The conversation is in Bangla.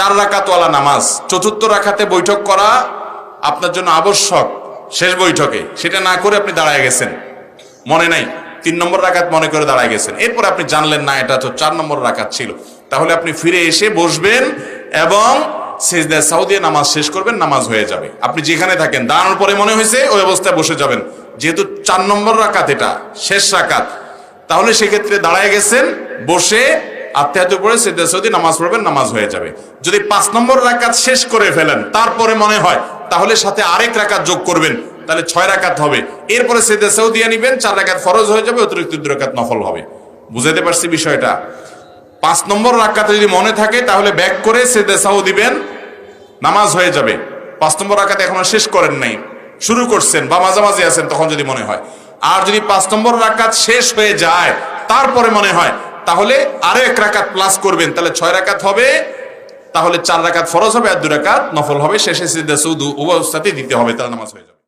4 রাকাতওয়ালা নামাজ চতুর্থ রাকাতে বৈঠক করা আপনার জন্য আবশ্যক, শেষ বৈঠকে। সেটা না করে আপনি দাঁড়ায় গেছেন, মনে নাই, 3 নম্বর রাকাত মনে করে দাঁড়ায় গেছেন, এরপর আপনি জানলেন না এটা তো 4 নম্বর রাকাত ছিল, তাহলে আপনি ফিরে এসে বসবেন এবং সিজদায়ে সাহু দিয়ে নামাজ শেষ করবেন, নামাজ হয়ে যাবে। আপনি যেখানে থাকেন দাঁড়ানোর পরে মনে হয়েছে ওই অবস্থায় বসে যাবেন, যেহেতু 4 নম্বর রাকাত এটা শেষ রাকাত, তাহলে সেক্ষেত্রে দাঁড়ায় গেছেন, বসে আত্তাহিয়াতুর পরে সিজদায়ে সাহু দিয়ে নামাজ পড়বেন, নামাজ হয়ে যাবে। যদি 5 নম্বর রাকাত শেষ করে ফেলেন তারপরে মনে হয়, তাহলে সাথে আরেক রাকাত যোগ করবেন, তাহলে 6 রাকাত হবে। এরপরে সিজদায়ে সাহু দিয়ে নিবেন, 4 রাকাত ফরজ হয়ে যাবে, অতিরিক্ত 2 রাকাত নফল হবে। বুঝাতে পারছি বিষয়টা? 5 নম্বর রাকাতে যদি মনে থাকে তাহলে ব্যাক করে সিজদায়ে সাহু দিবেন, নামাজ হয়ে যাবে। 5 নম্বর রাকাতে এখনো শেষ করেন নাই, শুরু করছেন বা মাঝামাঝি আছেন, তখন যদি মনে হয়। আর যদি 5 নম্বর রাকাত শেষ হয়ে যায় তারপরে মনে হয়, তাহলে আরো 1 রাকাত প্লাস করবেন, তাহলে 6 রাকাত হবে, তাহলে 4 রাকাত ফরজ হবে আর 2 রাকাত নফল হবে। শেষে সিজদায়ে সাহু উভয় অবস্থাতেই দিতে হবে, তাহলে নামাজ হয়ে যাবে।